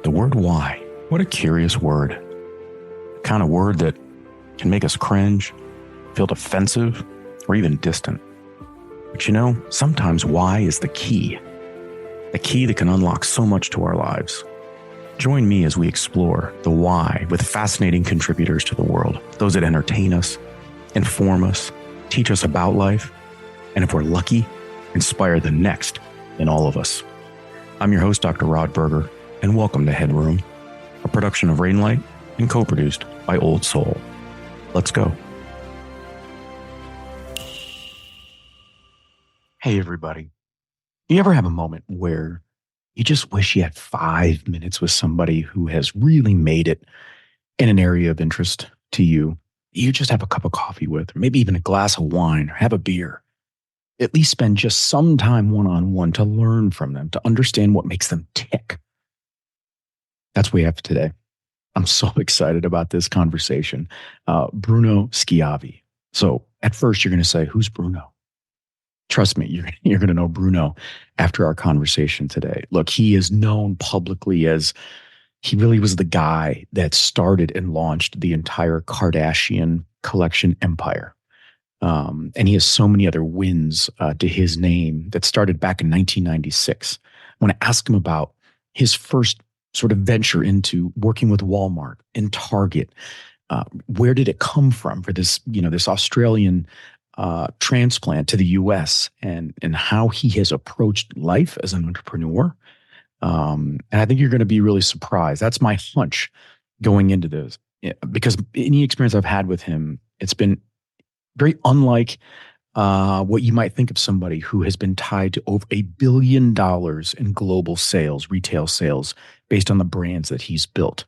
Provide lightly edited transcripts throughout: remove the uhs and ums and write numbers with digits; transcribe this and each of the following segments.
The word why. What a curious word. The kind of word that can make us cringe, feel defensive, or even distant. But you know, sometimes why is the key that can unlock so much to our lives. Join me as we explore the why with fascinating contributors to the world, those that entertain us, inform us, teach us about life, and if we're lucky, inspire the next in all of us. I'm your host, Dr. Rod Berger, and welcome to HeadRoom, a production of Rainlight and co-produced by Old Soul. Let's go. Hey, everybody. You ever have a moment where you just wish you had 5 minutes with somebody who has really made it in an area of interest to you? You just have a cup of coffee with, or maybe even a glass of wine, or have a beer. At least spend just some time one-on-one to learn from them, to understand what makes them tick. That's what we have today. I'm so excited about this conversation. Bruno Schiavi. So at first you're going to say, who's Bruno? Trust me, you're going to know Bruno after our conversation today. Look, he is known publicly as he really was the guy that started and launched the entire Kardashian collection empire. And he has so many other wins to his name that started back in 1996. I want to ask him about his first sort of venture into working with Walmart and Target. Where did it come from for this, this Australian transplant to the US, and how he has approached life as an entrepreneur. And I think you're going to be really surprised. That's my hunch going into this, because any experience I've had with him, it's been very unlike what you might think of somebody who has been tied to over $1 billion in global sales, retail sales, based on the brands that he's built.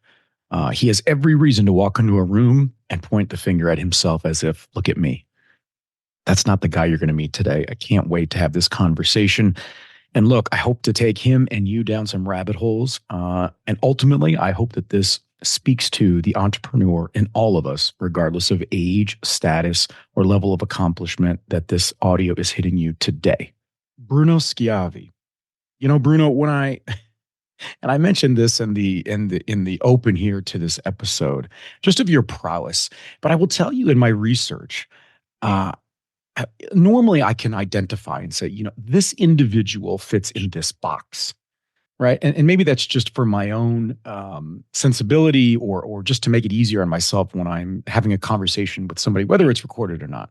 He has every reason to walk into a room and point the finger at himself as if, look at me. That's not the guy you're going to meet today. I can't wait to have this conversation. And look, I hope to take him and you down some rabbit holes. And ultimately, I hope that this speaks to the entrepreneur in all of us, regardless of age, status, or level of accomplishment that this audio is hitting you today. Bruno Schiavi. You know, Bruno, when I mentioned this in the open here to this episode, just of your prowess, but I will tell you in my research, normally I can identify and say, this individual fits in this box, right? And maybe that's just for my own sensibility or just to make it easier on myself when I'm having a conversation with somebody, whether it's recorded or not.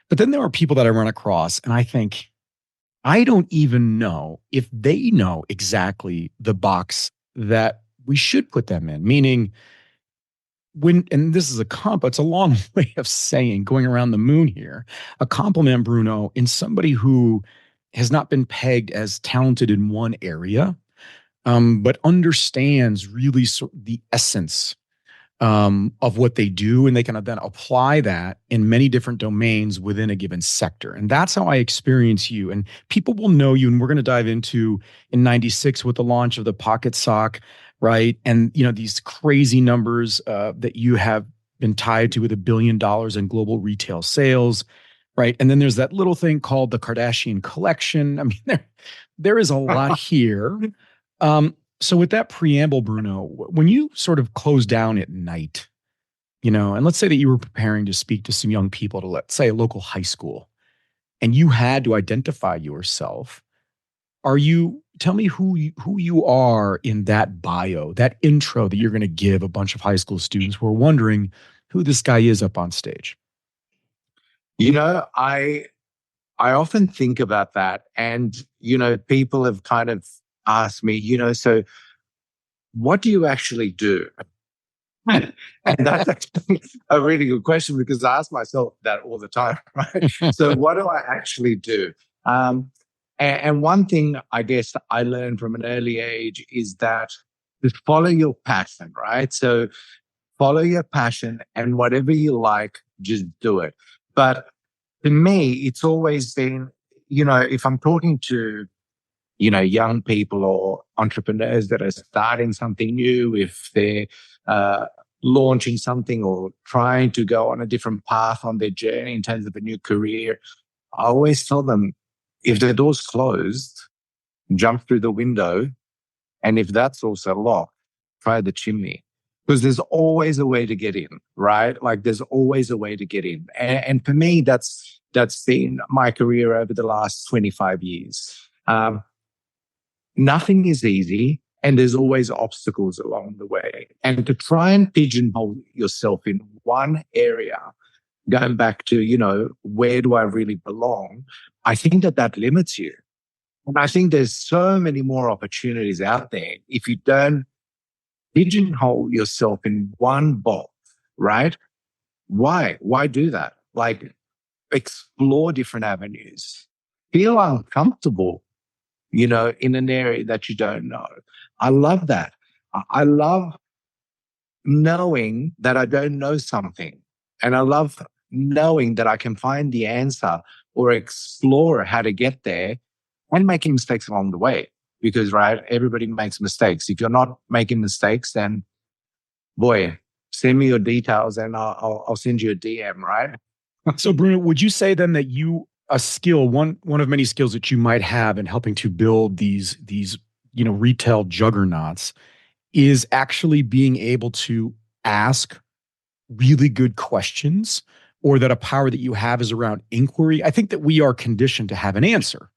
But then there are people that I run across and I think, I don't even know if they know exactly the box that we should put them in, meaning and this is it's a long way of saying, going around the moon here, a compliment, Bruno, in somebody who has not been pegged as talented in one area, but understands really the essence of what they do, and they can then apply that in many different domains within a given sector. And that's how I experience you. And people will know you, and we're going to dive into in 96 with the launch of the Pocket Sock, right? And, these crazy numbers that you have been tied to with $1 billion in global retail sales, right? And then there's that little thing called the Kardashian collection. I mean, there is a lot here. So with that preamble, Bruno, when you sort of close down at night, and let's say that you were preparing to speak to some young people to, let's say, a local high school, and you had to identify yourself, tell me who you are in that bio, that intro that you're going to give a bunch of high school students who are wondering who this guy is up on stage. I often think about that, and, people have kind of asked me, so what do you actually do? And that's actually a really good question, because I ask myself that all the time, right? So what do I actually do? And one thing I guess I learned from an early age is that just follow your passion, right? So follow your passion, and whatever you like, just do it. But to me, it's always been, if I'm talking to, young people or entrepreneurs that are starting something new, if they're launching something or trying to go on a different path on their journey in terms of a new career, I always tell them, if the door's closed, jump through the window. And if that's also locked, try the chimney. Because there's always a way to get in, right? Like there's always a way to get in. And for me, that's been my career over the last 25 years. Nothing is easy, and there's always obstacles along the way. And to try and pigeonhole yourself in one area, going back to, where do I really belong? I think that limits you. And I think there's so many more opportunities out there if you don't pigeonhole yourself in one box, right? Why? Why do that? Like, explore different avenues. Feel uncomfortable, in an area that you don't know. I love that. I love knowing that I don't know something. And I love knowing that I can find the answer or explore how to get there and making mistakes along the way. Because, right, everybody makes mistakes. If you're not making mistakes, then, boy, send me your details and I'll send you a DM, right? So, Bruno, would you say then that a skill, one of many skills that you might have in helping to build these retail juggernauts is actually being able to ask really good questions, or that a power that you have is around inquiry? I think that we are conditioned to have an answer,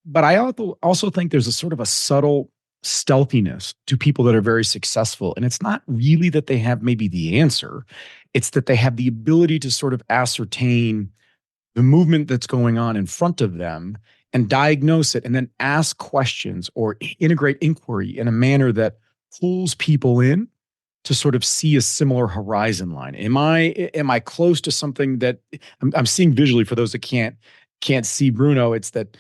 but I also think there's a sort of a subtle stealthiness to people that are very successful. And it's not really that they have maybe the answer. It's that they have the ability to sort of ascertain the movement that's going on in front of them and diagnose it, and then ask questions or integrate inquiry in a manner that pulls people in to sort of see a similar horizon line. Am I close to something that I'm seeing visually? For those that can't see Bruno, it's that,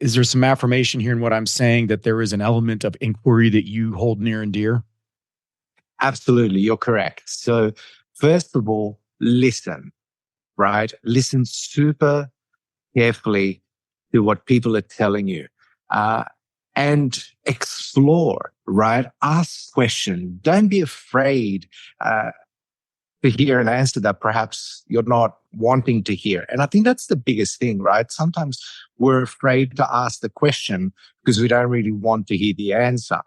is there some affirmation here in what I'm saying, that there is an element of inquiry that you hold near and dear? Absolutely, you're correct. So first of all, listen, right? Listen super carefully to what people are telling you, and explore, right? Ask questions. Don't be afraid to hear an answer that perhaps you're not wanting to hear. And I think that's the biggest thing, right? Sometimes we're afraid to ask the question because we don't really want to hear the answer.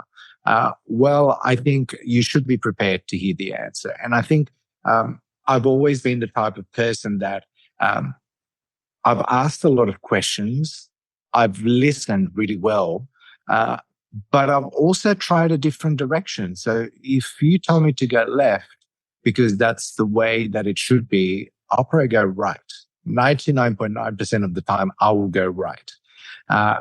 Well, I think you should be prepared to hear the answer. And I think I've always been the type of person that I've asked a lot of questions. I've listened really well. But I've also tried a different direction. So if you tell me to go left, because that's the way that it should be, I'll probably go right. 99.9% of the time, I will go right,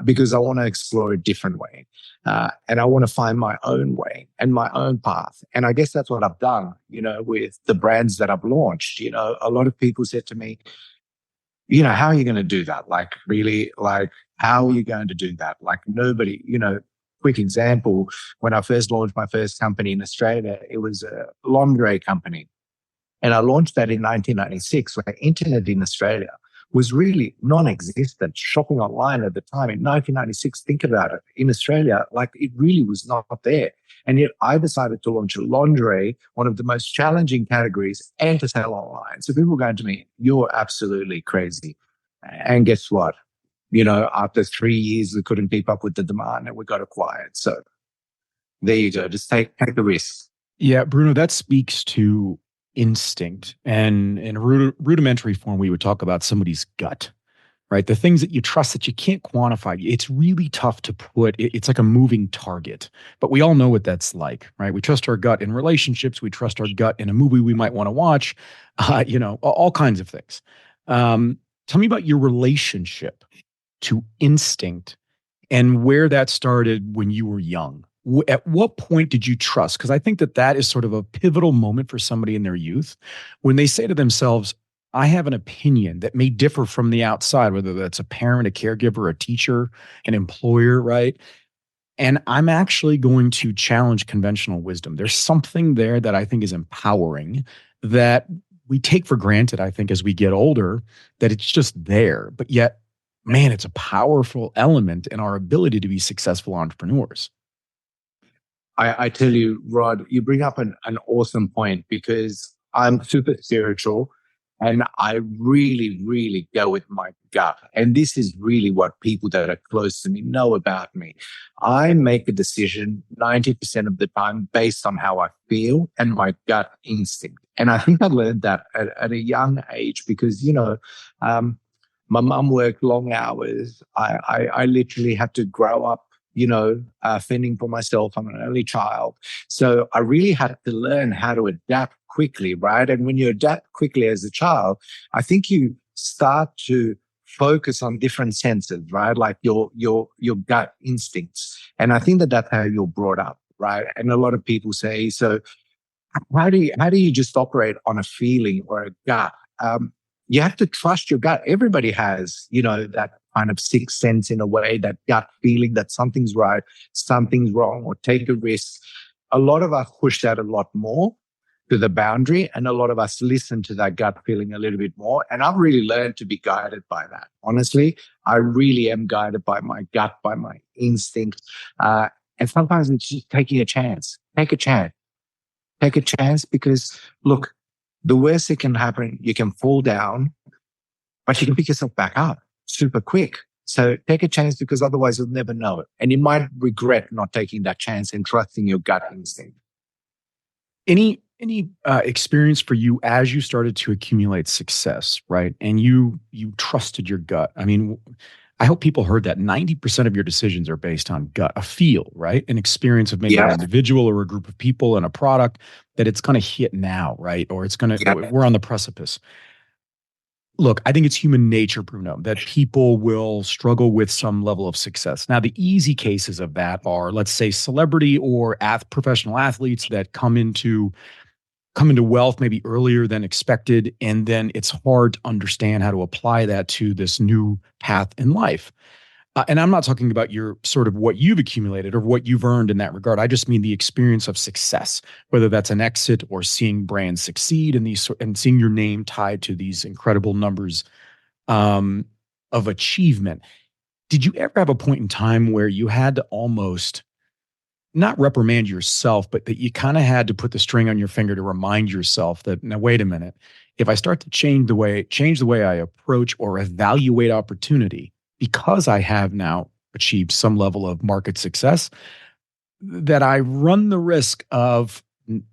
because I want to explore a different way. And I want to find my own way and my own path. And I guess that's what I've done, with the brands that I've launched. A lot of people said to me, how are you going to do that? Like, really, like, how are you going to do that? Like, nobody, quick example, when I first launched my first company in Australia, it was a lingerie company. And I launched that in 1996, when internet in Australia was really non-existent. Shopping online at the time in 1996, think about it, in Australia, like, it really was not there. And yet I decided to launch lingerie, one of the most challenging categories, and to sell online. So people were going to me, you're absolutely crazy. And guess what? After 3 years, we couldn't keep up with the demand and we got acquired. So there you go. Just take the risk. Yeah, Bruno, that speaks to instinct. And in rudimentary form, we would talk about somebody's gut, right? The things that you trust that you can't quantify. It's really tough to put. It's like a moving target, but we all know what that's like, right? We trust our gut in relationships. We trust our gut in a movie we might want to watch, all kinds of things. Tell me about your relationship to instinct and where that started when you were young. At what point did you trust? Because I think that is sort of a pivotal moment for somebody in their youth when they say to themselves, I have an opinion that may differ from the outside, whether that's a parent, a caregiver, a teacher, an employer, right? And I'm actually going to challenge conventional wisdom. There's something there that I think is empowering that we take for granted, I think, as we get older, that it's just there. But yet, man, it's a powerful element in our ability to be successful entrepreneurs. I tell you, Rod, you bring up an awesome point, because I'm super spiritual. And I really, really go with my gut. And this is really what people that are close to me know about me. I make a decision 90% of the time based on how I feel and my gut instinct. And I think I learned that at a young age because, my mum worked long hours. I literally had to grow up, fending for myself. I'm an only child. So I really had to learn how to adapt quickly, right? And when you adapt quickly as a child, I think you start to focus on different senses, right? Like your gut instincts. And I think that that's how you're brought up, right? And a lot of people say, so how do you just operate on a feeling or a gut? You have to trust your gut. Everybody has, that kind of sixth sense in a way, that gut feeling that something's right, something's wrong, or take a risk. A lot of us push that a lot more to the boundary, and a lot of us listen to that gut feeling a little bit more. And I've really learned to be guided by that. Honestly, I really am guided by my gut, by my instinct. And sometimes it's just taking a chance. Take a chance. Take a chance because, look, the worst that can happen, you can fall down, but you can pick yourself back up super quick. So take a chance because otherwise you'll never know it. And you might regret not taking that chance and trusting your gut instinct. Any experience for you as you started to accumulate success, right? And you trusted your gut. I mean, I hope people heard that 90% of your decisions are based on gut, a feel, right? An experience of maybe an individual or a group of people and a product that it's going to hit now, right? Or we're on the precipice. Look, I think it's human nature, Bruno, that people will struggle with some level of success. Now, the easy cases of that are, let's say, celebrity or professional athletes that come into wealth maybe earlier than expected, and then it's hard to understand how to apply that to this new path in life. And I'm not talking about your sort of what you've accumulated or what you've earned in that regard. I just mean the experience of success, whether that's an exit or seeing brands succeed and seeing your name tied to these incredible numbers of achievement. Did you ever have a point in time where you had to almost not reprimand yourself, but that you kind of had to put the string on your finger to remind yourself that, now, wait a minute, if I start to change the way I approach or evaluate opportunity, because I have now achieved some level of market success, that I run the risk of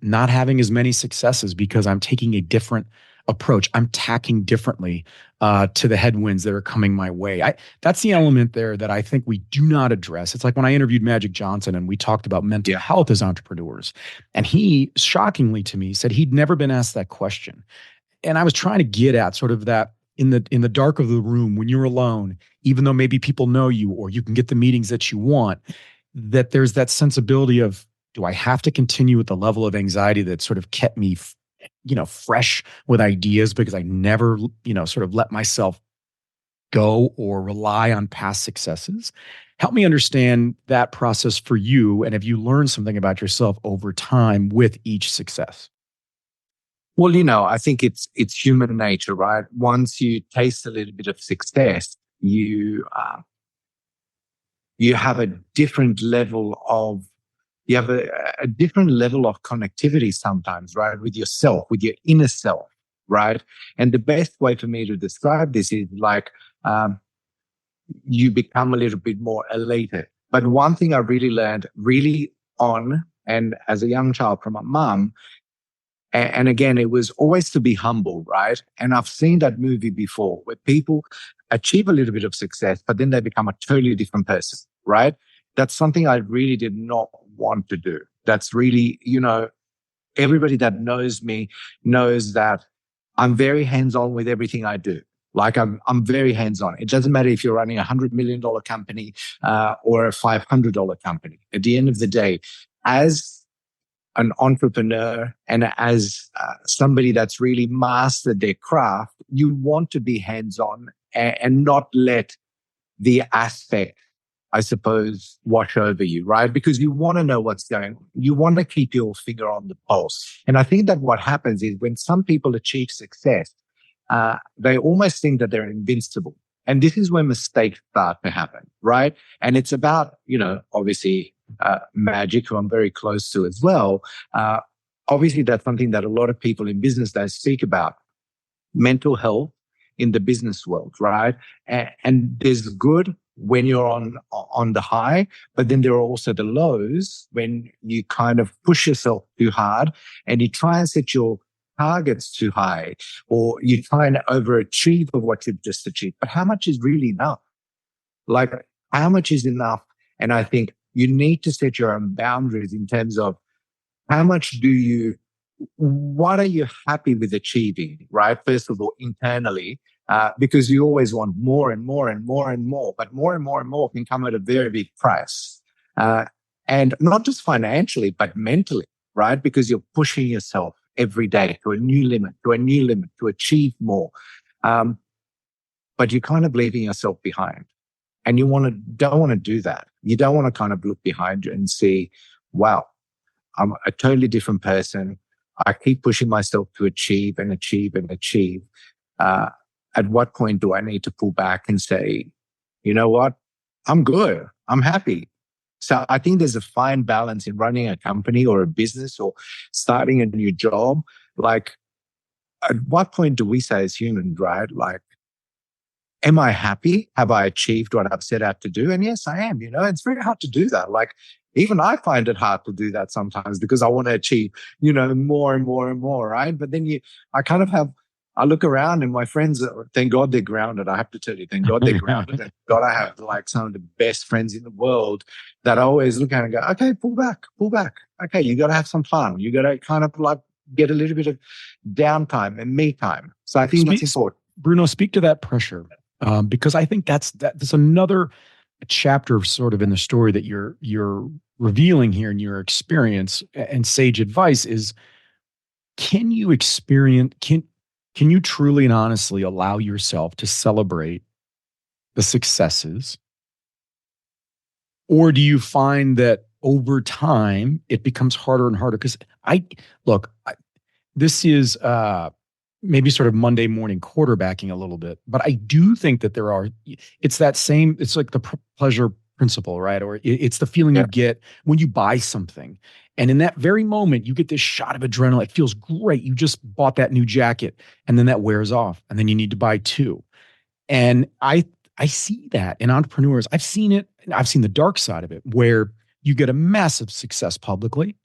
not having as many successes because I'm taking a different approach. I'm tacking differently to the headwinds that are coming my way. That's the element there that I think we do not address. It's like when I interviewed Magic Johnson and we talked about mental health as entrepreneurs. And he, shockingly to me, said he'd never been asked that question. And I was trying to get at sort of that in the dark of the room when you're alone, even though maybe people know you or you can get the meetings that you want, that there's that sensibility of, do I have to continue with the level of anxiety that sort of kept me fresh with ideas because I never, sort of let myself go or rely on past successes? Help me understand that process for you. And have you learned something about yourself over time with each success? Well, I think it's human nature, right? Once you taste a little bit of success, you have a different level of a different level of connectivity sometimes, right? With yourself, with your inner self, right? And the best way for me to describe this is like you become a little bit more elated. But one thing I really learned and as a young child from my mom, and again, it was always to be humble, right? And I've seen that movie before where people achieve a little bit of success, but then they become a totally different person, right? That's something I really did not want to do. That's really, everybody that knows me knows that I'm very hands-on with everything I do. Like I'm very hands-on. It doesn't matter if you're running $100 million company or a $500 company. At the end of the day, as an entrepreneur and as somebody that's really mastered their craft, you want to be hands-on and not let the aspect, I suppose, wash over you, right? Because you want to know what's going on. You want to keep your finger on the pulse. And I think that what happens is when some people achieve success, they almost think that they're invincible. And this is when mistakes start to happen, right? And it's about, obviously, Magic, who I'm very close to as well. Obviously, that's something that a lot of people in business don't speak about. mental health in the business world, right? And there's good when you're on the high, but then there are also the lows when you kind of push yourself too hard and you try and set your targets too high, or you try and overachieve of what you've just achieved. But how much is really enough? Like, how much is enough? And I think you need to set your own boundaries in terms of how much what are you happy with achieving, right? First of all, internally, because you always want more and more and more and more, but more and more and more can come at a very big price. And not just financially, but mentally, right? Because you're pushing yourself every day to a new limit, to achieve more. But you're kind of leaving yourself behind. And don't want to do that. You don't want to kind of look behind you and see, wow, I'm a totally different person. I keep pushing myself to achieve and achieve and achieve. At what point do I need to pull back and say, you know what? I'm good. I'm happy. So I think there's a fine balance in running a company or a business or starting a new job. Like, at what point do we say as humans, right? Like, am I happy? Have I achieved what I've set out to do? And yes, I am. It's very hard to do that. Like, even I find it hard to do that sometimes because I want to achieve, more and more and more, right? But then I look around and my friends, thank God they're grounded. I have to tell you, thank God they're grounded. Thank God I have like some of the best friends in the world that I always look at and go, okay, pull back. Okay, you got to have some fun. You got to kind of like get a little bit of downtime and me time. So I think that's important. Bruno, speak to that pressure. Because I think that's another chapter sort of in the story that you're revealing here in your experience and sage advice is, can you truly and honestly allow yourself to celebrate the successes? Or do you find that over time it becomes harder and harder? Because this is maybe sort of Monday morning quarterbacking a little bit, but I do think that it's like the pleasure principle, right? Or it's the feeling you get when you buy something. And in that very moment, you get this shot of adrenaline. It feels great. You just bought that new jacket and then that wears off and then you need to buy two. And I see that in entrepreneurs. I've seen it. I've seen the dark side of it where you get a massive success publicly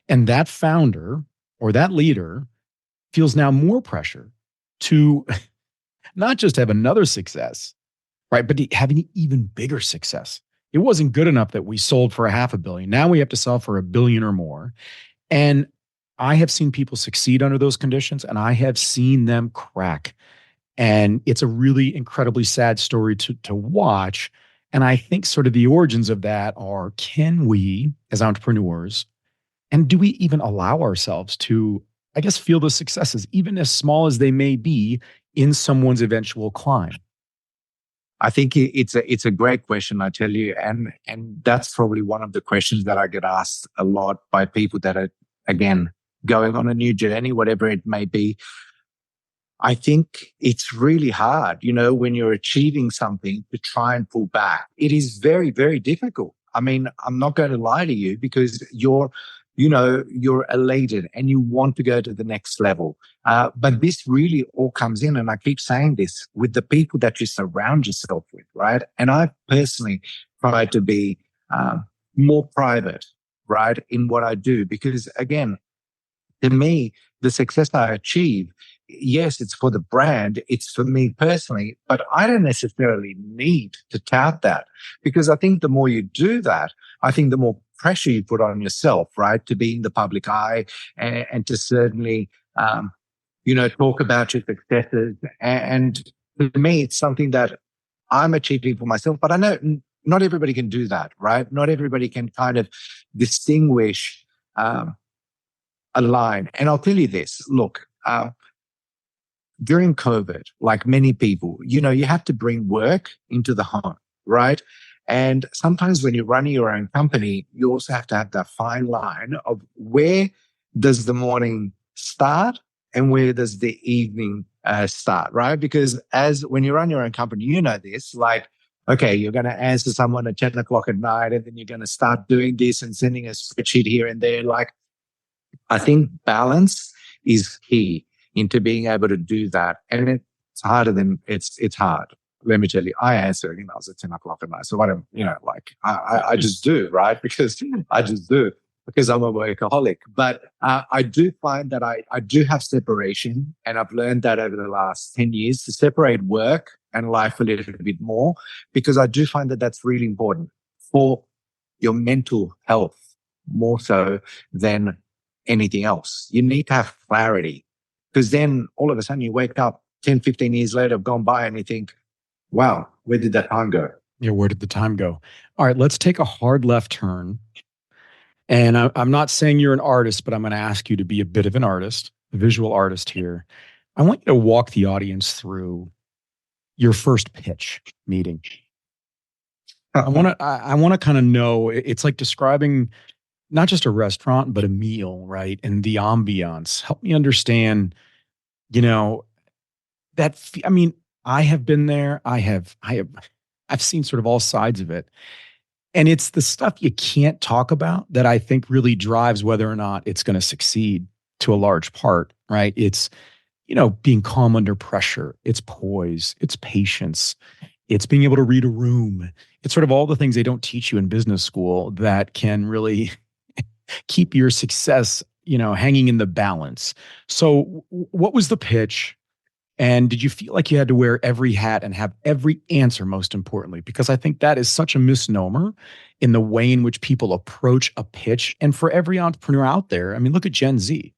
and that founder or that leader feels now more pressure to not just have another success, right? But have an even bigger success. It wasn't good enough that we sold for $500 million. Now we have to sell for $1 billion or more. And I have seen people succeed under those conditions and I have seen them crack. And it's a really incredibly sad story to watch. And I think sort of the origins of that are, can we as entrepreneurs, and do we even allow ourselves to, I guess, feel the successes, even as small as they may be, in someone's eventual climb? I think it's a great question, I tell you, and that's probably one of the questions that I get asked a lot by people that are, again, going on a new journey, whatever it may be. I think it's really hard, when you're achieving something, to try and pull back. It is very, very difficult. I mean, I'm not going to lie to you because you're elated and you want to go to the next level. But this really all comes in, and I keep saying this, with the people that you surround yourself with, right? And I personally try to be more private, right, in what I do, because again, to me, the success I achieve, yes, it's for the brand, it's for me personally, but I don't necessarily need to tout that, because I think the more you do that, I think the more pressure you put on yourself, right, to be in the public eye and to certainly, talk about your successes. And to me, it's something that I'm achieving for myself, but I know not everybody can do that, right? Not everybody can kind of distinguish a line. And I'll tell you this, look, during COVID, like many people, you have to bring work into the home, right? And sometimes when you're running your own company, you also have to have that fine line of where does the morning start and where does the evening start, right? Because when you run your own company, you know this, like, okay, you're going to answer someone at 10 o'clock at night, and then you're going to start doing this and sending a spreadsheet here and there. Like, I think balance is key into being able to do that. And it's harder than it's hard. Let me tell you, I answer emails at 10 o'clock at night. So I don't, I just do, right? Because I just do, because I'm a workaholic. But I do find that I do have separation. And I've learned that over the last 10 years to separate work and life a little bit more, because I do find that that's really important for your mental health more so than anything else. You need to have clarity, because then all of a sudden you wake up 10, 15 years later, have gone by, and you think, wow, where did that time go? Yeah, where did the time go? All right, let's take a hard left turn. And I'm not saying you're an artist, but I'm going to ask you to be a bit of an artist, a visual artist here. I want you to walk the audience through your first pitch meeting. I want to kind of know, it's like describing not just a restaurant, but a meal, right? And the ambiance. Help me understand, I have been there. I've seen sort of all sides of it. And it's the stuff you can't talk about that I think really drives whether or not it's going to succeed to a large part, right? It's, being calm under pressure. It's poise. It's patience. It's being able to read a room. It's sort of all the things they don't teach you in business school that can really keep your success, hanging in the balance. So what was the pitch? And did you feel like you had to wear every hat and have every answer, most importantly? Because I think that is such a misnomer in the way in which people approach a pitch. And for every entrepreneur out there, look at Gen Z.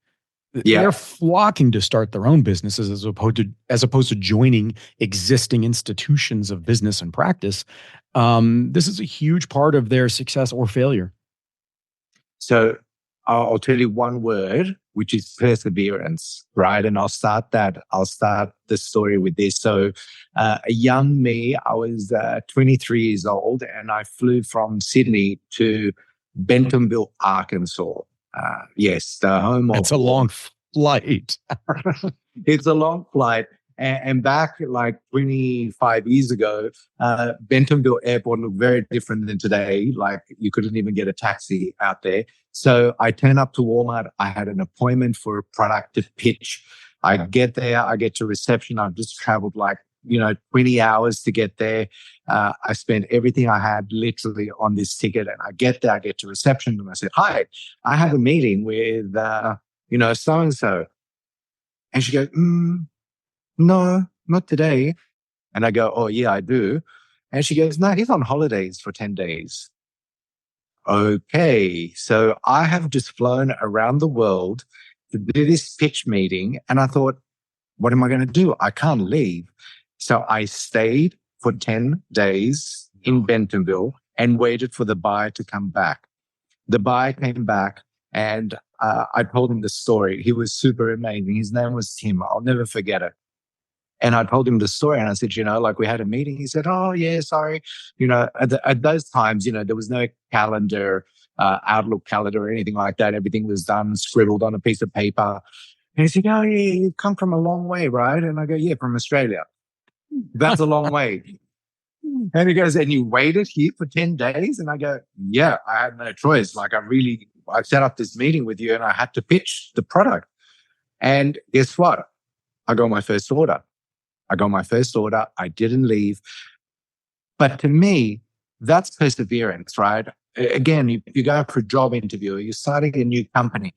Yeah. They're flocking to start their own businesses as opposed to joining existing institutions of business and practice. This is a huge part of their success or failure. So I'll tell you one word, which is perseverance, right? And I'll start the story with this. So a young me, I was 23 years old, and I flew from Sydney to Bentonville, Arkansas. Yes, the home of... It's a long flight. It's a long flight. And back like 25 years ago, Bentonville Airport looked very different than today. Like you couldn't even get a taxi out there. So I turn up to Walmart. I had an appointment for a product to pitch. I get there. I get to reception. I've just traveled 20 hours to get there. I spent everything I had literally on this ticket, and I get there. I get to reception, and I said, "Hi, I have a meeting with so-and-so." And she goes, "No, not today." And I go, "Oh, yeah, I do." And she goes, "No, he's on holidays for 10 days. Okay. So I have just flown around the world to do this pitch meeting. And I thought, what am I going to do? I can't leave. So I stayed for 10 days in Bentonville and waited for the buyer to come back. The buyer came back, and I told him the story. He was super amazing. His name was Tim. I'll never forget it. And I told him the story, and I said, we had a meeting. He said, "Oh, yeah, sorry." At those times, there was no calendar, Outlook calendar or anything like that. Everything was done, scribbled on a piece of paper. And he said, "Oh, yeah, you've come from a long way, right?" And I go, "Yeah, from Australia." "That's a long way." And he goes, "And you waited here for 10 days? And I go, "Yeah, I had no choice. I set up this meeting with you, and I had to pitch the product." And guess what? I got my first order. I didn't leave. But to me, that's perseverance, right? Again, you go for a job interview, or you're starting a new company.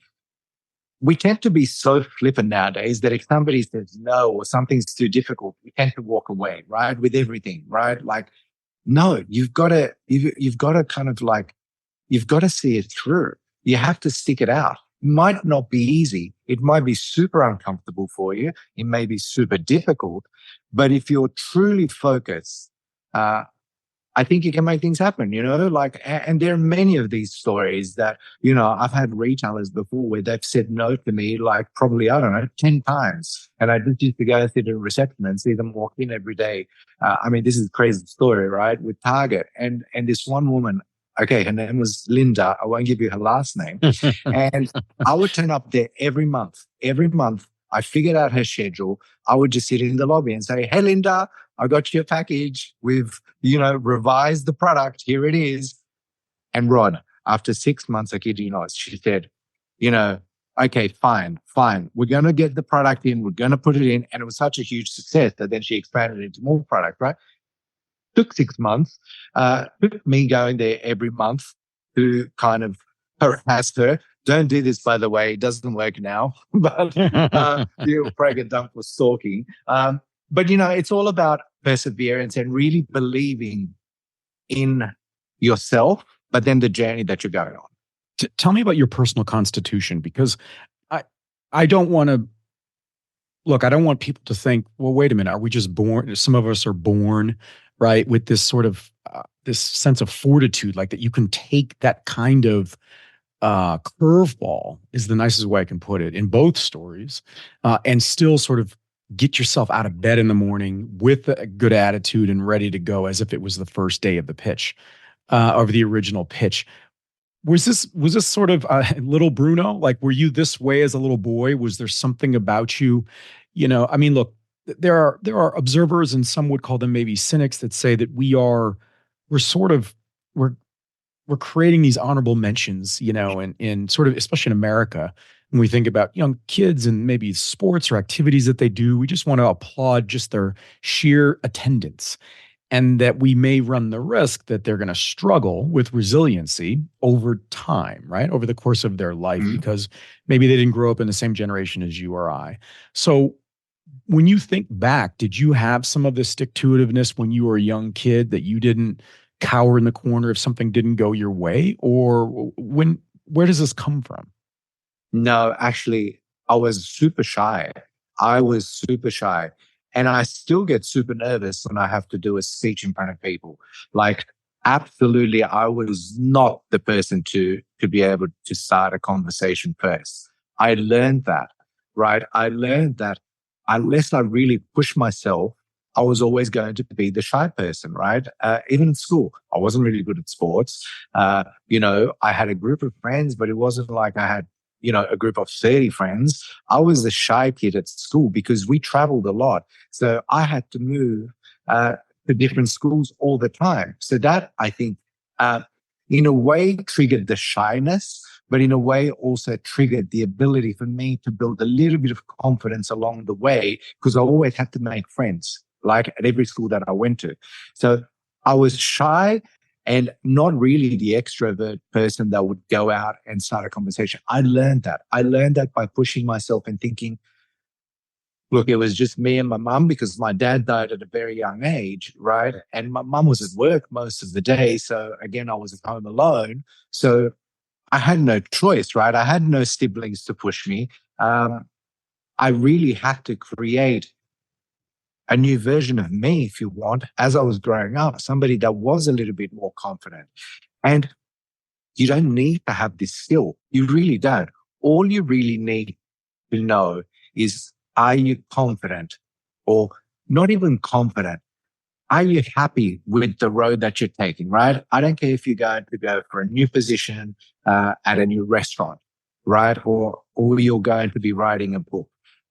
We tend to be so flippant nowadays that if somebody says no or something's too difficult, we tend to walk away, right? With everything, right? Like, no, you've got to see it through. You have to stick it out. Might not be easy. It might be super uncomfortable for you. It may be super difficult. But if you're truly focused, I think you can make things happen, and there are many of these stories that, I've had retailers before where they've said no to me, probably, 10 times. And I just used to go to the reception and see them walk in every day. This is a crazy story, right? With Target. And this one woman, okay, her name was Linda. I won't give you her last name. And I would turn up there every month. Every month, I figured out her schedule. I would just sit in the lobby and say, "Hey, Linda, I got your package. We've, revised the product. Here it is." And Rod, after 6 months, I kid you not, she said, Okay, fine, fine. We're going to get the product in. We're going to put it in. And it was such a huge success that then she expanded into more product, right? Took 6 months. Took me going there every month to kind of harass her. Don't do this, by the way. It doesn't work now. But you break a dump for stalking. But, it's all about perseverance and really believing in yourself, but then the journey that you're going on. Tell me about your personal constitution, because I I don't want to look, I don't want people to think, well, wait a minute, are we just born? Some of us are born, right, with this sort of this sense of fortitude, like that you can take that kind of curveball, is the nicest way I can put it, in both stories, and still sort of get yourself out of bed in the morning with a good attitude and ready to go as if it was the first day of the pitch, of the original pitch. Was this sort of little Bruno? Like, were you this way as a little boy? Was there something about you? I mean, look, there are observers, and some would call them maybe cynics, that say that we're sort of we're we're creating these honorable mentions, in sort of, especially in America, when we think about young kids and maybe sports or activities that they do, we just want to applaud just their sheer attendance, and that we may run the risk that they're going to struggle with resiliency over time, right? Over the course of their life, Mhm. because maybe they didn't grow up in the same generation as you or I. So when you think back, did you have some of this stick-to-itiveness when you were a young kid, that you didn't cower in the corner if something didn't go your way? Or where does this come from? No, actually, I was super shy. I was super shy. And I still get super nervous when I have to do a speech in front of people. Like, absolutely, I was not the person to be able to start a conversation first. I learned that, right? I learned that unless I really push myself, I was always going to be the shy person, right? Even in school, I wasn't really good at sports. I had a group of friends, but it wasn't like I had a group of 30 friends. I was the shy kid at school because we traveled a lot. So I had to move to different schools all the time. So that, I think, uh, in a way triggered the shyness, but in a way also triggered the ability for me to build a little bit of confidence along the way, because I always had to make friends, like at every school that I went to. So I was shy and not really the extrovert person that would go out and start a conversation. I learned that. I learned that by pushing myself and thinking, look, it was just me and my mum, because my dad died at a very young age, right? And my mum was at work most of the day. So again, I was at home alone. So I had no choice, right? I had no siblings to push me. I really had to create a new version of me, if you want, as I was growing up, somebody that was a little bit more confident. And you don't need to have this skill. You really don't. All you really need to know is, are you confident, or not even confident? Are you happy with the road that you're taking, right? I don't care if you're going to go for a new position at a new restaurant, right? Or you're going to be writing a book.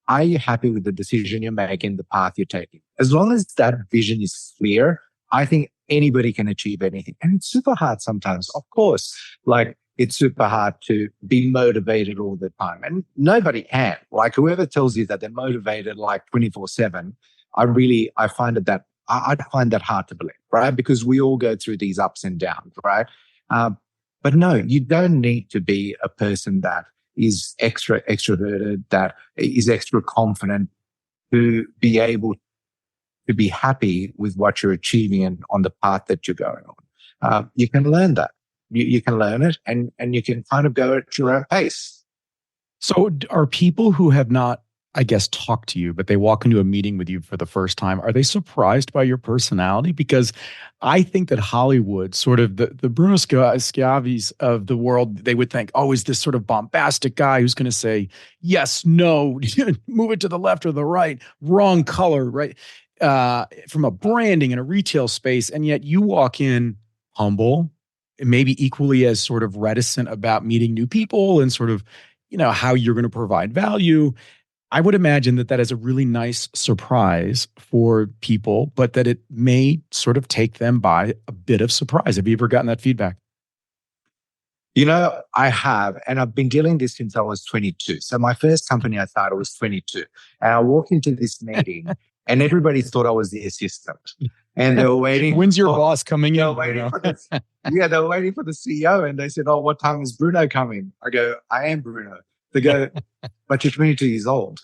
Are you happy with the decision you're making, the path you're taking? As long as that vision is clear, I think anybody can achieve anything. And it's super hard sometimes, of course. Like, it's super hard to be motivated all the time. And nobody can. Like, whoever tells you that they're motivated like 24/7, I find it that I find that hard to believe, right? Because we all go through these ups and downs, right? Um, but no, you don't need to be a person that is extra extroverted, that is extra confident, to be able to be happy with what you're achieving and on the path that you're going on. You can learn that. You can learn it, and you can kind of go at your own pace. So are people who have not, I guess, talked to you, but they walk into a meeting with you for the first time, are they surprised by your personality? Because I think that Hollywood, sort of the Bruno Schiavis of the world, they would think, oh, is this sort of bombastic guy who's going to say, yes, no, move it to the left or the right, wrong color, right? From a branding and a retail space. And yet you walk in humble, maybe equally as sort of reticent about meeting new people and sort of, how you're going to provide value. I would imagine that that is a really nice surprise for people, but that it may sort of take them by a bit of surprise. Have you ever gotten that feedback? I have, and I've been dealing this since I was 22. So my first company I started was 22. And I walked into this meeting and everybody thought I was the assistant. And they were waiting. When's your boss coming in? They were waiting for the CEO. And they said, "Oh, what time is Bruno coming?" I go, "I am Bruno." They go, "But you're 22 years old."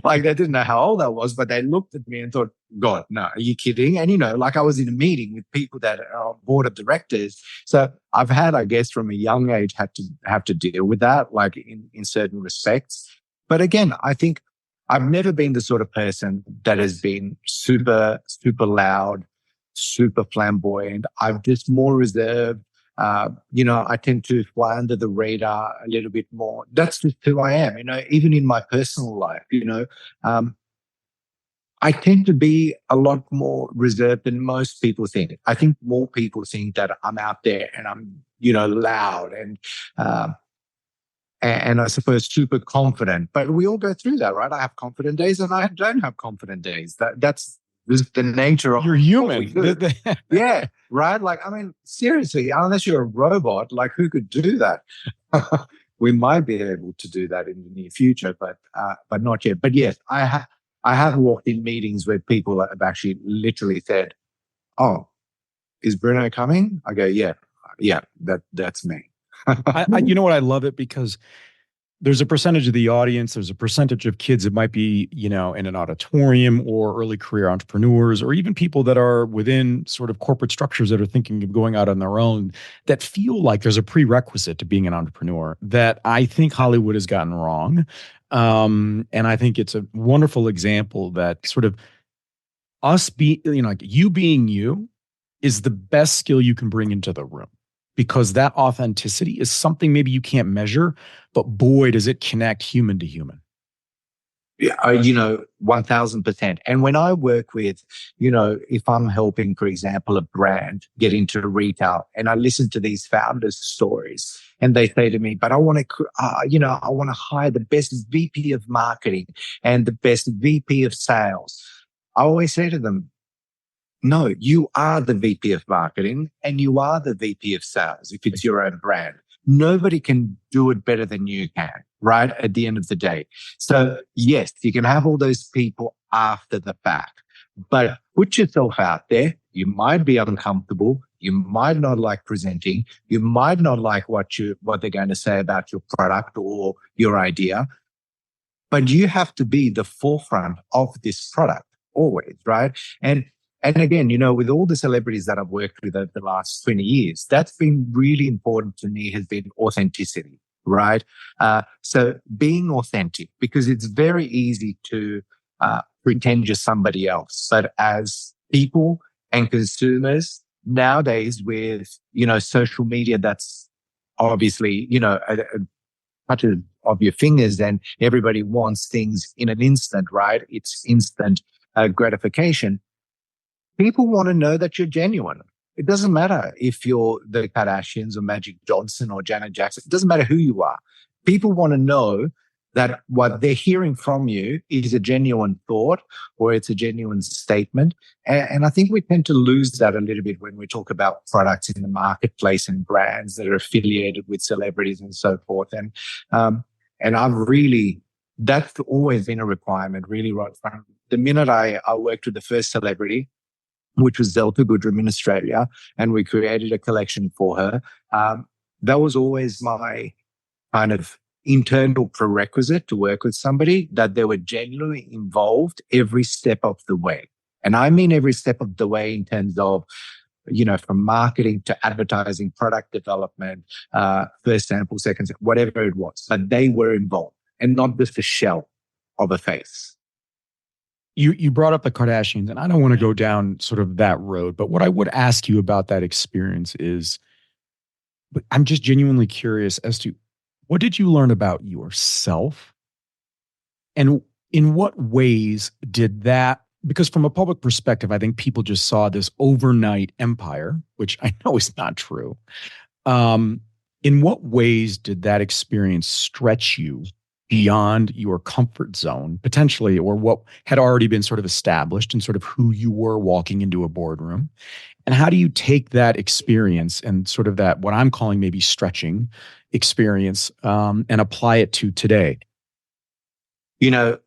Like they didn't know how old I was, but they looked at me and thought, "God, no, are you kidding?" And, like I was in a meeting with people that are on board of directors. So I've had, I guess, from a young age, have to deal with that, like in certain respects. But again, I think I've never been the sort of person that has been super, super loud, super flamboyant. I'm just more reserved. I tend to fly under the radar a little bit more. That's just who I am, even in my personal life, I tend to be a lot more reserved than most people think. I think more people think that I'm out there and I'm, loud and I suppose super confident, but we all go through that, right? I have confident days and I don't have confident days. That's just the nature of you're human. Yeah, right. Like, I mean, seriously, unless you're a robot, like who could do that? We might be able to do that in the near future, but not yet. But yes, I have walked in meetings where people have actually literally said, "Oh, is Bruno coming?" I go, "Yeah, that's me." You know what? I love it because there's a percentage of the audience, there's a percentage of kids that might be, in an auditorium or early career entrepreneurs, or even people that are within sort of corporate structures that are thinking of going out on their own, that feel like there's a prerequisite to being an entrepreneur that I think Hollywood has gotten wrong. And I think it's a wonderful example that sort of us being, like you being you is the best skill you can bring into the room. Because that authenticity is something maybe you can't measure, but boy, does it connect human to human. Yeah, 1000%. And when I work with, if I'm helping, for example, a brand get into retail and I listen to these founders' stories and they say to me, "But I want to, I want to hire the best VP of marketing and the best VP of sales." I always say to them, "No, you are the VP of marketing and you are the VP of sales if it's your own brand. Nobody can do it better than you can, right? At the end of the day." So yes, you can have all those people after the fact, but put yourself out there. You might be uncomfortable. You might not like presenting. You might not like what they're going to say about your product or your idea, but you have to be the forefront of this product always, right? And again, with all the celebrities that I've worked with over the last 20 years, that's been really important to me, has been authenticity, right? So being authentic, because it's very easy to pretend you're somebody else. But as people and consumers nowadays with, social media, that's obviously, a touch of your fingers and everybody wants things in an instant, right? It's instant gratification. People want to know that you're genuine. It doesn't matter if you're the Kardashians or Magic Johnson or Janet Jackson. It doesn't matter who you are. People want to know that what they're hearing from you is a genuine thought or it's a genuine statement. And I think we tend to lose that a little bit when we talk about products in the marketplace and brands that are affiliated with celebrities and so forth. And that's always been a requirement, really, right from the minute I worked with the first celebrity, which was Zelda Goodrum in Australia, and we created a collection for her. That was always my kind of internal prerequisite to work with somebody, that they were genuinely involved every step of the way. And I mean every step of the way in terms of, from marketing to advertising, product development, first sample, second, whatever it was. But they were involved and not just a shell of a face. You brought up the Kardashians, and I don't want to go down sort of that road, but what I would ask you about that experience is, but I'm just genuinely curious as to what did you learn about yourself? And in what ways did that, because from a public perspective, I think people just saw this overnight empire, which I know is not true. In what ways did that experience stretch you beyond your comfort zone, potentially, or what had already been sort of established and sort of who you were walking into a boardroom? And how do you take that experience and sort of that, what I'm calling maybe stretching experience, and apply it to today? You know,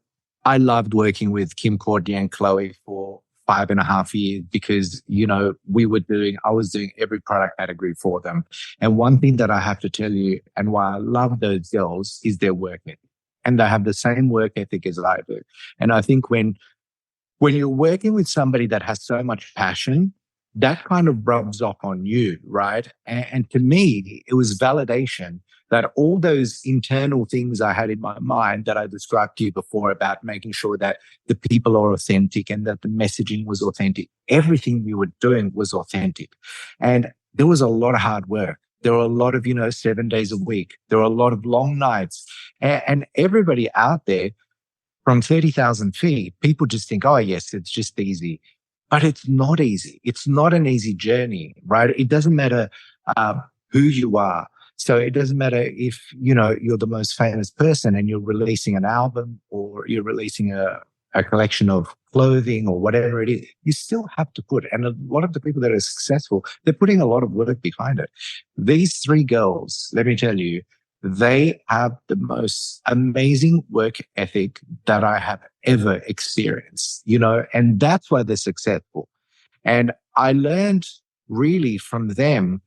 I loved working with Kim, Courtney, and Chloe for 5.5 years because, I was doing every product category for them. And one thing that I have to tell you, and why I love those girls, is their work ethic. And they have the same work ethic as I do. And I think when you're working with somebody that has so much passion, that kind of rubs off on you, right? And to me, it was validation that all those internal things I had in my mind that I described to you before about making sure that the people are authentic and that the messaging was authentic, everything we were doing was authentic. And there was a lot of hard work. There were a lot of, 7 days a week. There were a lot of long nights. And everybody out there from 30,000 feet, people just think, oh, yes, it's just easy. But it's not easy. It's not an easy journey, right? It doesn't matter who you are. So it doesn't matter if, you're the most famous person and you're releasing an album or you're releasing a collection of clothing or whatever it is, you still have to put, and a lot of the people that are successful, they're putting a lot of work behind it. These three girls, let me tell you, they have the most amazing work ethic that I have ever experienced, and that's why they're successful. And I learned really from them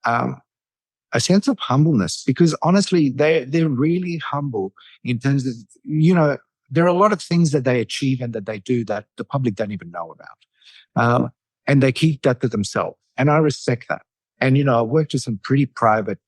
a sense of humbleness, because honestly, they're really humble in terms of, there are a lot of things that they achieve and that they do that the public don't even know about. And they keep that to themselves. And I respect that. And, I've worked with some pretty private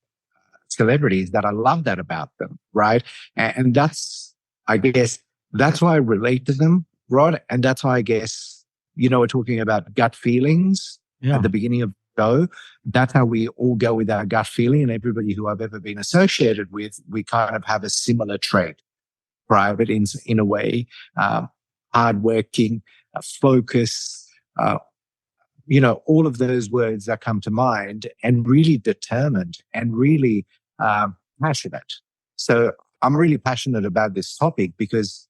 celebrities that I love that about them, right? And that's, I guess, that's why I relate to them, Rod. And that's why I guess, we're talking about gut feelings at the beginning of the show. That's how we all go with our gut feeling. And everybody who I've ever been associated with, we kind of have a similar trait. Private in a way, hardworking, focus, all of those words that come to mind, and really determined and really passionate. So I'm really passionate about this topic because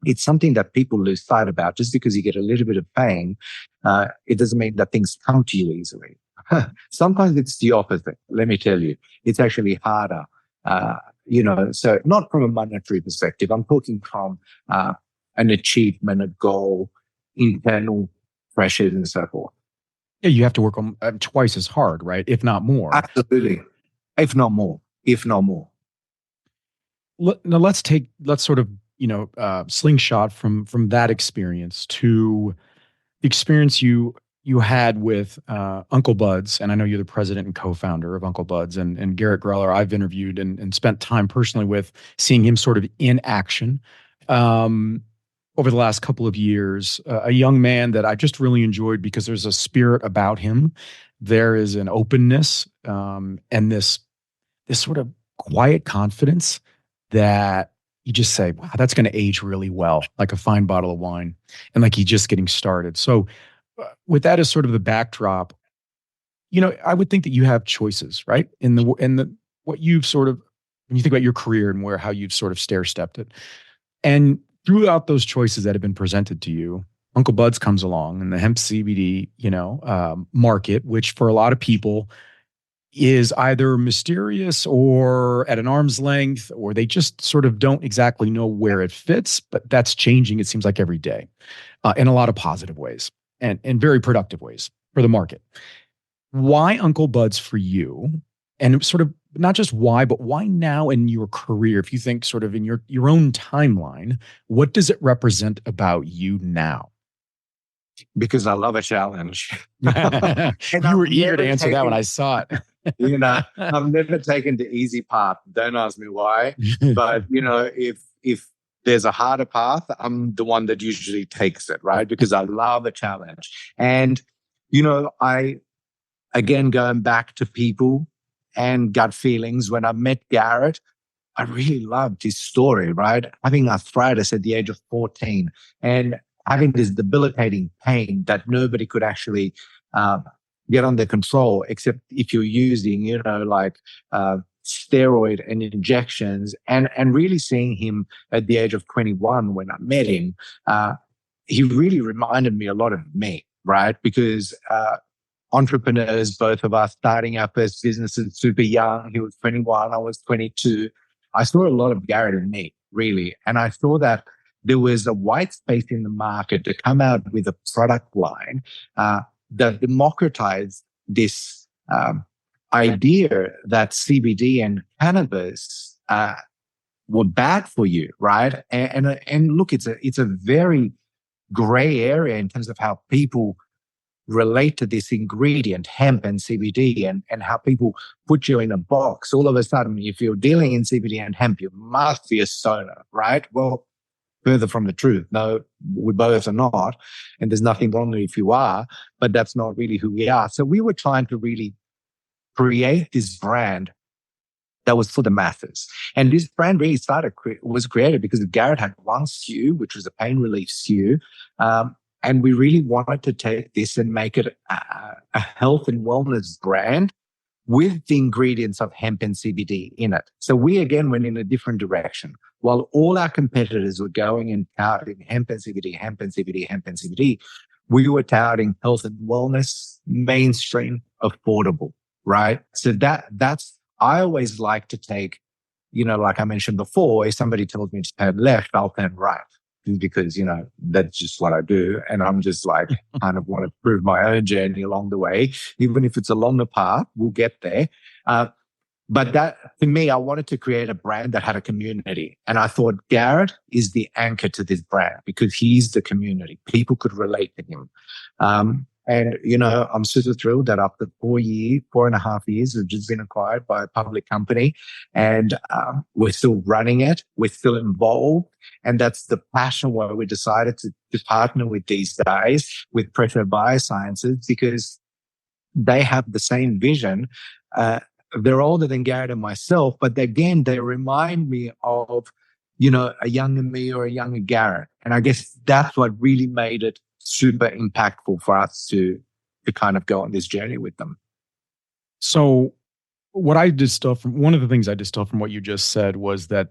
it's something that people lose sight about. Just because you get a little bit of pain, it doesn't mean that things come to you easily. Sometimes it's the opposite. Let me tell you, it's actually harder. So not from a monetary perspective. I'm talking from an achievement, a goal, internal pressures, and so forth. Yeah, you have to work on twice as hard, right? If not more. Absolutely. If not more. Now let's sort of, slingshot from that experience to the experience you had with Uncle Bud's. And I know you're the president and co-founder of Uncle Bud's, and Garrett Greller I've interviewed and spent time personally with, seeing him sort of in action over the last couple of years. A young man that I just really enjoyed because there's a spirit about him. There is an openness and this sort of quiet confidence that you just say, wow, that's going to age really well, like a fine bottle of wine, and like he's just getting started. So with that as sort of the backdrop, I would think that you have choices, right? In the what you've sort of, when you think about your career and how you've sort of stair-stepped it. And throughout those choices that have been presented to you, Uncle Bud's comes along, and the hemp CBD, market, which for a lot of people is either mysterious or at an arm's length, or they just sort of don't exactly know where it fits. But that's changing, it seems like, every day in a lot of positive ways and very productive ways for the market. Why Uncle Bud's for you? And sort of not just why, but why now in your career? If you think sort of in your own timeline, what does it represent about you now? Because I love a challenge. You were eager to answer that when I saw it. I've never taken the easy path. Don't ask me why. But, if there's a harder path, I'm the one that usually takes it, right? Because I love a challenge. And, again, going back to people and gut feelings, when I met Garrett, I really loved his story, right? Having arthritis at the age of 14 and having this debilitating pain that nobody could actually get under control, except if you're using, steroid and injections, and really seeing him at the age of 21 when I met him, he really reminded me a lot of me, right? Because entrepreneurs, both of us starting our first businesses super young. He was 21, I was 22. I saw a lot of Garrett in me, really. And I saw that there was a white space in the market to come out with a product line that democratized this idea that CBD and cannabis were bad for you, right? And look, it's a very gray area in terms of how people relate to this ingredient, hemp and CBD, and how people put you in a box. All of a sudden, if you're dealing in CBD and hemp, you must be a stoner, right? Well, further from the truth. No, we both are not. And there's nothing wrong if you are, but that's not really who we are. So we were trying to really create this brand that was for the masses. And this brand really was created because Garrett had one SKU, which was a pain relief SKU. And we really wanted to take this and make it a health and wellness brand with the ingredients of hemp and CBD in it. So we again went in a different direction. While all our competitors were going and touting hemp and CBD, hemp and CBD, hemp and CBD, we were touting health and wellness, mainstream, affordable, right? So that's, I always like to take, like I mentioned before, if somebody tells me to turn left, I'll turn right. Because, that's just what I do. And I'm just like, kind of want to prove my own journey along the way. Even if it's a longer path, we'll get there. But that, for me, I wanted to create a brand that had a community. And I thought Garrett is the anchor to this brand because he's the community. People could relate to him. And, I'm super thrilled that after 4.5 years, we've just been acquired by a public company and we're still running it. We're still involved. And that's the passion why we decided to partner with these guys, with Prelude Biosciences, because they have the same vision. They're older than Garrett and myself, but again, they remind me of, a younger me or a younger Garrett. And I guess that's what really made it super impactful for us to kind of go on this journey with them. So what I distilled from one of the things I distilled from what you just said was that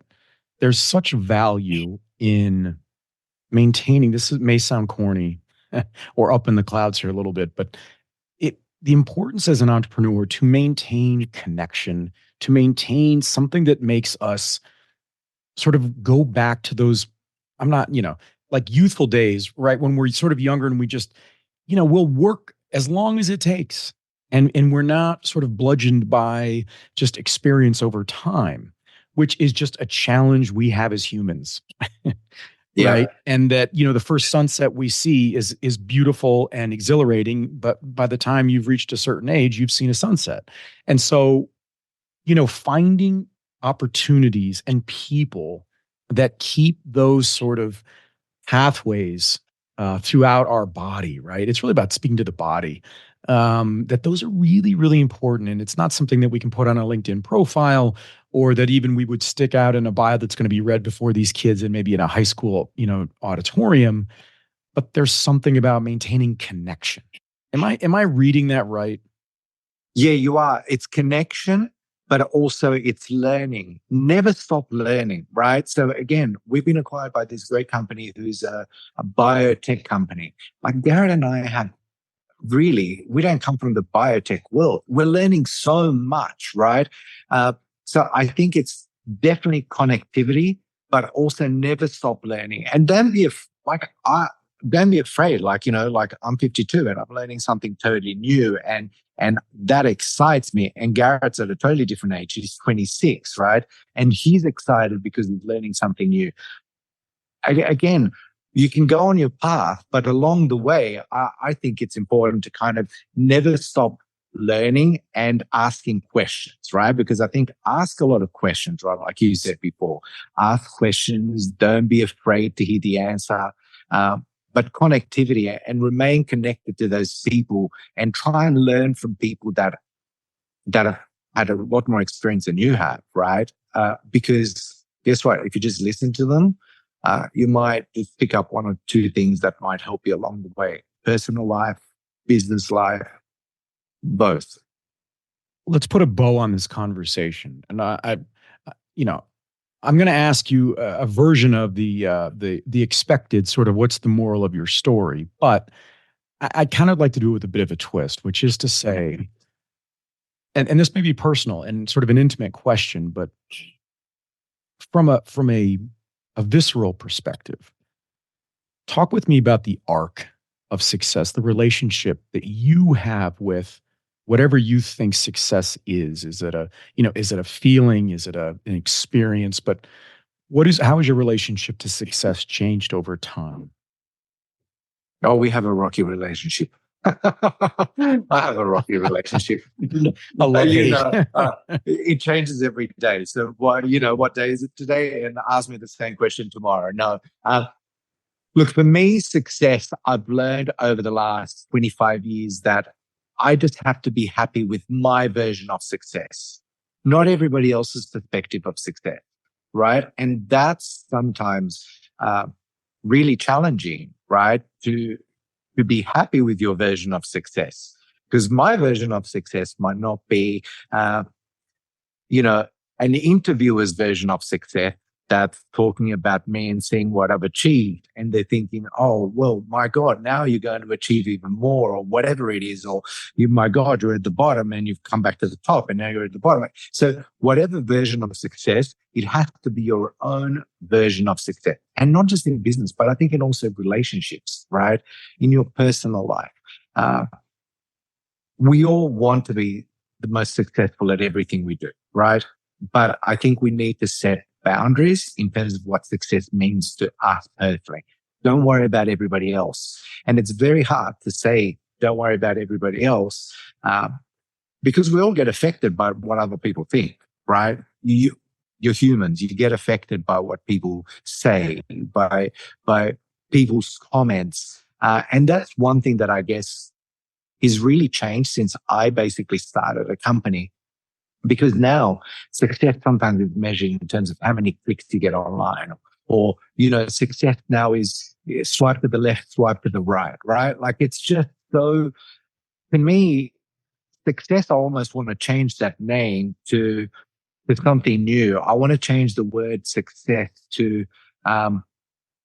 there's such value in maintaining, may sound corny or up in the clouds here a little bit, but the importance as an entrepreneur to maintain connection, to maintain something that makes us sort of go back to those, I'm not, like youthful days, right? When we're sort of younger and we just, we'll work as long as it takes. And we're not sort of bludgeoned by just experience over time, which is just a challenge we have as humans. Yeah. Right. And that, the first sunset we see is beautiful and exhilarating, but by the time you've reached a certain age, you've seen a sunset. And so, finding opportunities and people that keep those sort of pathways throughout our body, right? It's really about speaking to the body. That those are really, really important. And it's not something that we can put on a LinkedIn profile or that even we would stick out in a bio that's going to be read before these kids and maybe in a high school, auditorium. But there's something about maintaining connection. Am I reading that right? Yeah, you are. It's connection, but also it's learning. Never stop learning, right? So again, we've been acquired by this great company who's a biotech company. Like Garrett and I have we don't come from the biotech world. We're learning so much, right? So I think it's definitely connectivity, but also never stop learning. And don't be afraid. Like I'm 52 and I'm learning something totally new, and that excites me. And Garrett's at a totally different age. He's 26, right? And he's excited because he's learning something new. Again, you can go on your path, but along the way, I think it's important to kind of never stop learning and asking questions, right? Because I think ask a lot of questions, right? Like you said before, ask questions. Don't be afraid to hear the answer. But connectivity and remain connected to those people and try and learn from people that have had a lot more experience than you have, right? Because guess what? If you just listen to them, you might just pick up one or two things that might help you along the way. Personal life, business life, both. Let's put a bow on this conversation. And I'm going to ask you a version of the expected sort of what's the moral of your story. But I kind of like to do it with a bit of a twist, which is to say, and this may be personal and sort of an intimate question, but from a visceral perspective, talk with me about the arc of success, the relationship that you have with whatever you think success is. Is it a, is it a feeling? Is it an experience? But how has your relationship to success changed over time? Oh, we have a rocky relationship. I have a rocky relationship. A love hate. It changes every day. So, what day is it today? And ask me the same question tomorrow. No. Look, for me, success, I've learned over the last 25 years that I just have to be happy with my version of success, not everybody else's perspective of success, right? And that's sometimes really challenging, right? To be happy with your version of success, because my version of success might not be, you know, an interviewer's version of success that's talking about me and seeing what I've achieved. And they're thinking, oh, well, my God, now you're going to achieve even more or whatever it is. Or my God, you're at the bottom and you've come back to the top and now you're at the bottom. So whatever version of success, it has to be your own version of success. And not just in business, but I think in also relationships, right? In your personal life. We all want to be the most successful at everything we do, right? But I think we need to set boundaries in terms of what success means to us personally. Don't worry about everybody else. And it's very hard to say, don't worry about everybody else, because we all get affected by what other people think, right? You're humans. You get affected by what people say, by people's comments. And that's one thing that I guess is really changed since I basically started a company. Because now success sometimes is measured in terms of how many clicks you get online, or, success now is swipe to the left, swipe to the right, right? Like it's just so, to me, success, I almost want to change that name to something new. I want to change the word success to,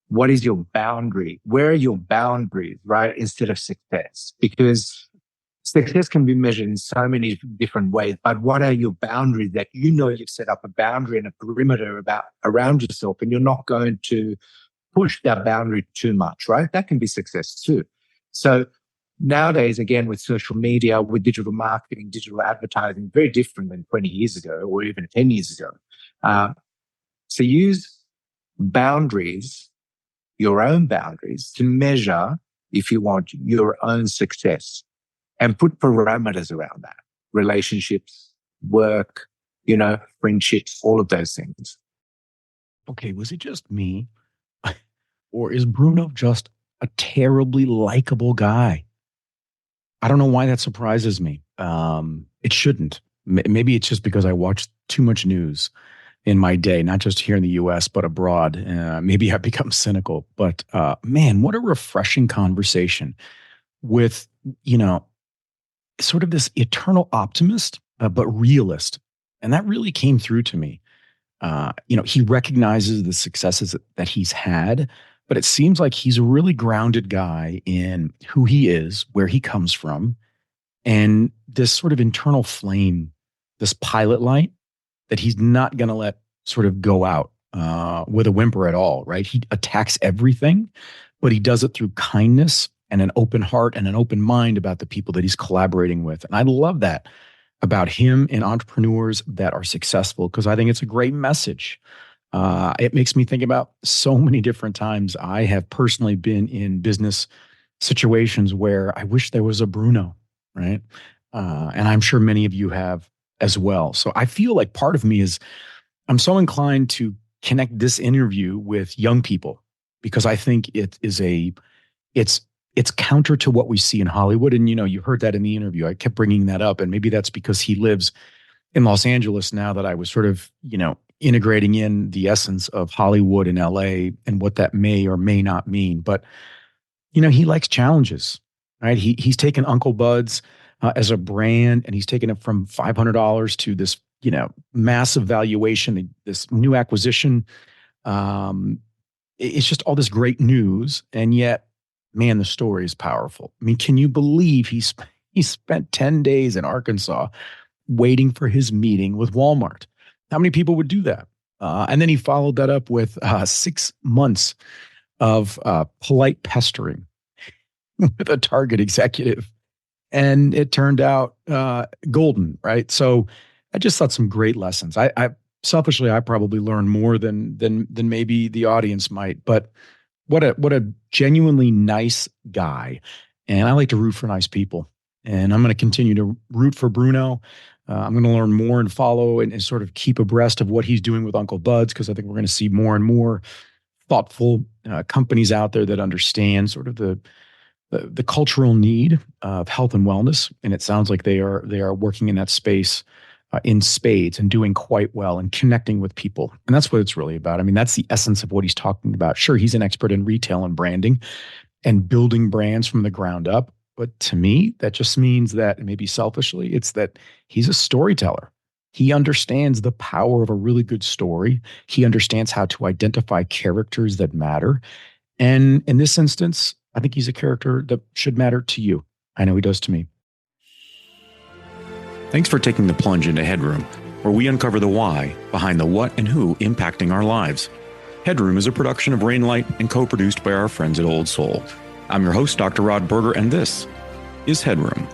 what is your boundary? Where are your boundaries, right? Instead of success, because success can be measured in so many different ways, but what are your boundaries that you've set up a boundary and a perimeter around yourself, and you're not going to push that boundary too much, right? That can be success too. So nowadays, again, with social media, with digital marketing, digital advertising, very different than 20 years ago or even 10 years ago. So use boundaries, your own boundaries, to measure, if you want, your own success. And put parameters around that. Relationships, work, friendships, all of those things. Okay, was it just me? Or is Bruno just a terribly likable guy? I don't know why that surprises me. It shouldn't. Maybe it's just because I watch too much news in my day, not just here in the US, but abroad. Maybe I've become cynical. But man, what a refreshing conversation with, sort of this eternal optimist, but realist. And that really came through to me. He recognizes the successes that he's had, but it seems like he's a really grounded guy in who he is, where he comes from, and this sort of internal flame, this pilot light that he's not going to let sort of go out with a whimper at all, right? He attacks everything, but he does it through kindness and an open heart and an open mind about the people that he's collaborating with. And I love that about him and entrepreneurs that are successful, because I think it's a great message. It makes me think about so many different times I have personally been in business situations where I wish there was a Bruno, right? And I'm sure many of you have as well. So I feel like part of me is, I'm so inclined to connect this interview with young people, because I think it's counter to what we see in Hollywood. And, you heard that in the interview. I kept bringing that up. And maybe that's because he lives in Los Angeles now, that I was sort of, integrating in the essence of Hollywood and LA and what that may or may not mean. But, he likes challenges, right? He's taken Uncle Bud's as a brand, and he's taken it from $500 to this, massive valuation, this new acquisition. It's just all this great news. And yet, man, the story is powerful. I mean, can you believe he spent 10 days in Arkansas waiting for his meeting with Walmart? How many people would do that? And then he followed that up with 6 months of polite pestering with a Target executive. And it turned out golden, right? So I just thought some great lessons. I selfishly, I probably learned more than maybe the audience might. But what a genuinely nice guy, and I like to root for nice people. And I'm going to continue to root for Bruno. I'm going to learn more and follow and sort of keep abreast of what he's doing with Uncle Bud's, because I think we're going to see more and more thoughtful companies out there that understand sort of the cultural need of health and wellness. And it sounds like they are working in that space in spades and doing quite well and connecting with people. And that's what it's really about. I mean, that's the essence of what he's talking about. Sure, he's an expert in retail and branding and building brands from the ground up. But to me, that just means that, maybe selfishly, it's that he's a storyteller. He understands the power of a really good story. He understands how to identify characters that matter. And in this instance, I think he's a character that should matter to you. I know he does to me. Thanks for taking the plunge into HeadRoom, where we uncover the why behind the what and who impacting our lives. HeadRoom is a production of Rainlight and co-produced by our friends at Old Soul. I'm your host, Dr. Rod Berger, and this is HeadRoom.